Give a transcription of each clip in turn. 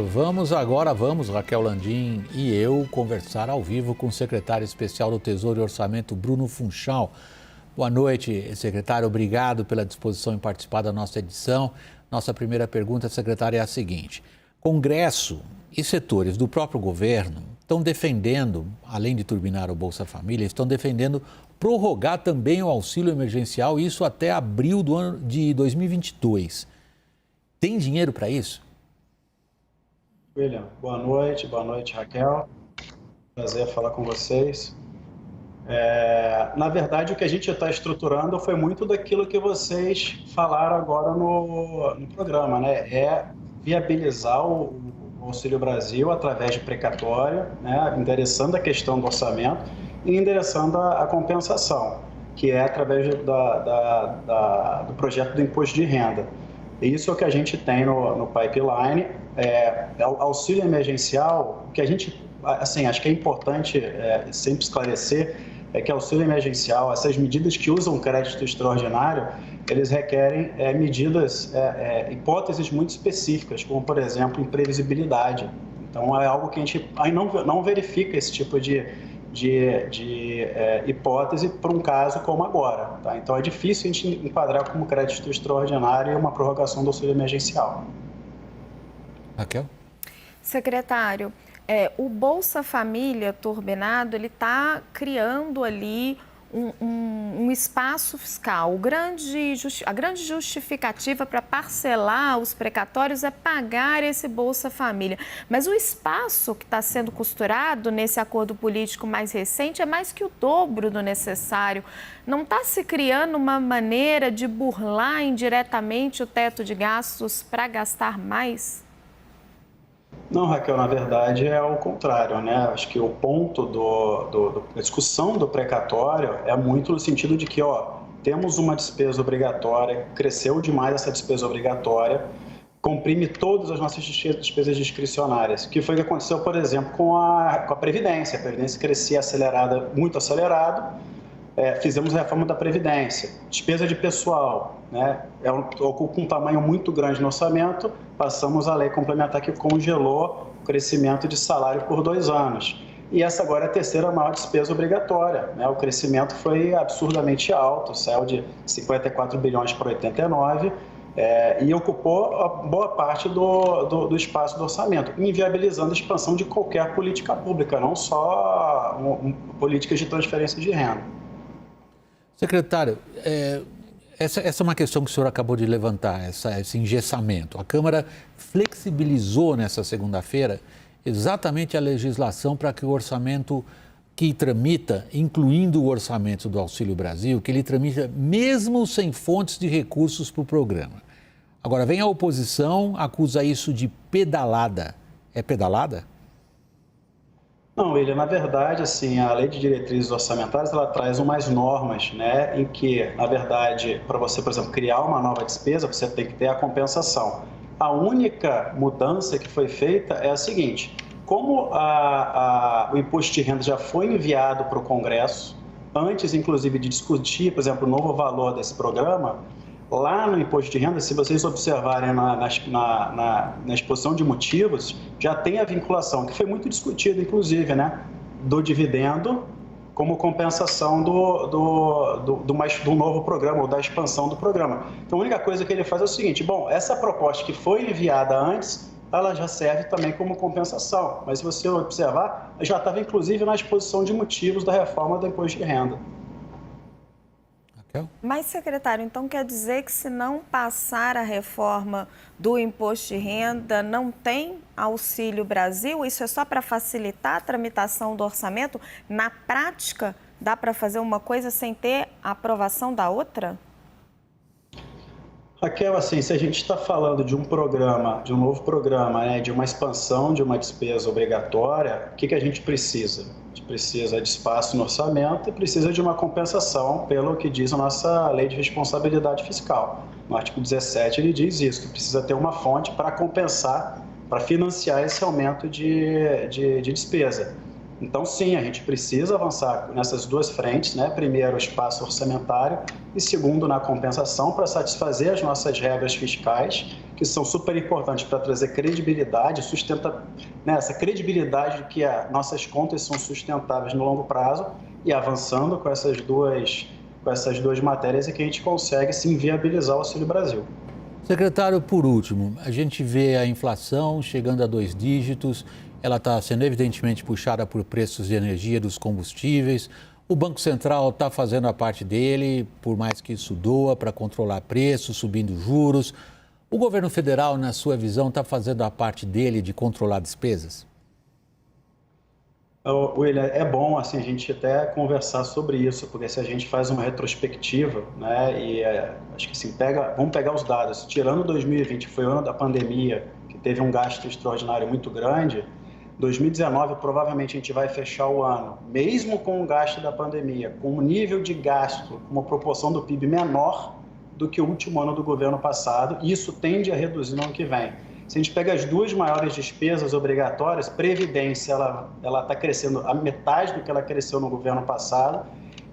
Vamos, Raquel Landim e eu, conversar ao vivo com o secretário especial do Tesouro e Orçamento, Bruno Funchal. Boa noite, secretário. Obrigado pela disposição em participar da nossa edição. Nossa primeira pergunta, secretário, é a seguinte. Congresso e setores do próprio governo estão defendendo, além de turbinar o Bolsa Família, estão defendendo prorrogar também o auxílio emergencial, isso até abril do ano de 2022. Tem dinheiro para isso? William, boa noite, Raquel. Prazer falar com vocês. Na verdade, o que a gente está estruturando foi muito daquilo que vocês falaram agora no programa, né? É viabilizar o Auxílio Brasil através de precatório, né? Endereçando a questão do orçamento e endereçando a compensação, que é através do projeto do imposto de renda. Isso é o que a gente tem no pipeline. Auxílio emergencial, o que a gente, assim, acho que é importante sempre esclarecer, é que auxílio emergencial, essas medidas que usam crédito extraordinário, eles requerem medidas, hipóteses muito específicas, como, por exemplo, imprevisibilidade. Então, é algo que a gente não verifica esse tipo de hipótese para um caso como agora. Tá? Então, é difícil a gente enquadrar como crédito extraordinário uma prorrogação do auxílio emergencial. Raquel? Secretário, o Bolsa Família turbinado, ele está criando ali um espaço fiscal. A grande justificativa para parcelar os precatórios é pagar esse Bolsa Família. Mas o espaço que está sendo costurado nesse acordo político mais recente é mais que o dobro do necessário. Não está se criando uma maneira de burlar indiretamente o teto de gastos para gastar mais? Não, Raquel, na verdade é o contrário, né? Acho que o ponto da discussão do precatório é muito no sentido de que, temos uma despesa obrigatória, cresceu demais essa despesa obrigatória, comprime todas as nossas despesas discricionárias, que foi o que aconteceu, por exemplo, com a Previdência. A Previdência crescia muito acelerado. Fizemos a reforma da Previdência, despesa de pessoal, né? Ocupa um tamanho muito grande no orçamento, passamos a lei complementar que congelou o crescimento de salário por 2 anos. E essa agora é a terceira maior despesa obrigatória, né? O crescimento foi absurdamente alto, saiu de 54 bilhões para 89, e ocupou boa parte do espaço do orçamento, inviabilizando a expansão de qualquer política pública, não só políticas de transferência de renda. Secretário, essa é uma questão que o senhor acabou de levantar, esse engessamento. A Câmara flexibilizou nessa segunda-feira exatamente a legislação para que o orçamento que tramita, incluindo o orçamento do Auxílio Brasil, que ele tramita mesmo sem fontes de recursos para o programa. Agora, vem a oposição, acusa isso de pedalada. É pedalada? Não, William, na verdade, assim, a Lei de Diretrizes Orçamentárias, ela traz umas normas, né, em que, na verdade, para você, por exemplo, criar uma nova despesa, você tem que ter a compensação. A única mudança que foi feita é a seguinte: como o imposto de renda já foi enviado para o Congresso, antes, inclusive, de discutir, por exemplo, o novo valor desse programa, lá no imposto de renda, se vocês observarem na exposição de motivos, já tem a vinculação, que foi muito discutida, inclusive, né, do dividendo como compensação do novo programa, ou da expansão do programa. Então, a única coisa que ele faz é o seguinte: essa proposta que foi enviada antes, ela já serve também como compensação, mas se você observar, já estava, inclusive, na exposição de motivos da reforma do imposto de renda. Mas, secretário, então quer dizer que se não passar a reforma do imposto de renda, não tem Auxílio Brasil? Isso é só para facilitar a tramitação do orçamento? Na prática, dá para fazer uma coisa sem ter a aprovação da outra? Raquel, assim, se a gente está falando de um programa, de um novo programa, né, de uma expansão de uma despesa obrigatória, o que a gente precisa? A gente precisa de espaço no orçamento e precisa de uma compensação, pelo que diz a nossa Lei de Responsabilidade Fiscal. No artigo 17, ele diz isso, que precisa ter uma fonte para compensar, para financiar esse aumento de despesa. Então, sim, a gente precisa avançar nessas duas frentes, né? Primeiro, o espaço orçamentário e segundo, na compensação, para satisfazer as nossas regras fiscais, que são super importantes para trazer credibilidade, né? Essa credibilidade de que nossas contas são sustentáveis no longo prazo e avançando com essas duas matérias é que a gente consegue, sim, viabilizar o Auxílio Brasil. Secretário, por último, a gente vê a inflação chegando a 2 dígitos, ela está sendo evidentemente puxada por preços de energia dos combustíveis. O Banco Central está fazendo a parte dele, por mais que isso doa, para controlar preços, subindo juros. O governo federal, na sua visão, está fazendo a parte dele de controlar despesas? William, é bom assim, a gente até conversar sobre isso, porque se a gente faz uma retrospectiva, né, e acho que assim, vamos pegar os dados, tirando 2020, que foi o ano da pandemia, que teve um gasto extraordinário muito grande, 2019 provavelmente a gente vai fechar o ano, mesmo com o gasto da pandemia, com um nível de gasto, uma proporção do PIB menor do que o último ano do governo passado, e isso tende a reduzir no ano que vem. Se a gente pega as duas maiores despesas obrigatórias, Previdência, ela está crescendo a metade do que ela cresceu no governo passado,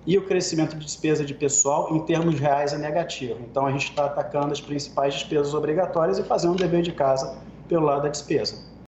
e o crescimento de despesa de pessoal, em termos reais, é negativo. Então, a gente está atacando as principais despesas obrigatórias e fazendo o dever de casa pelo lado da despesa.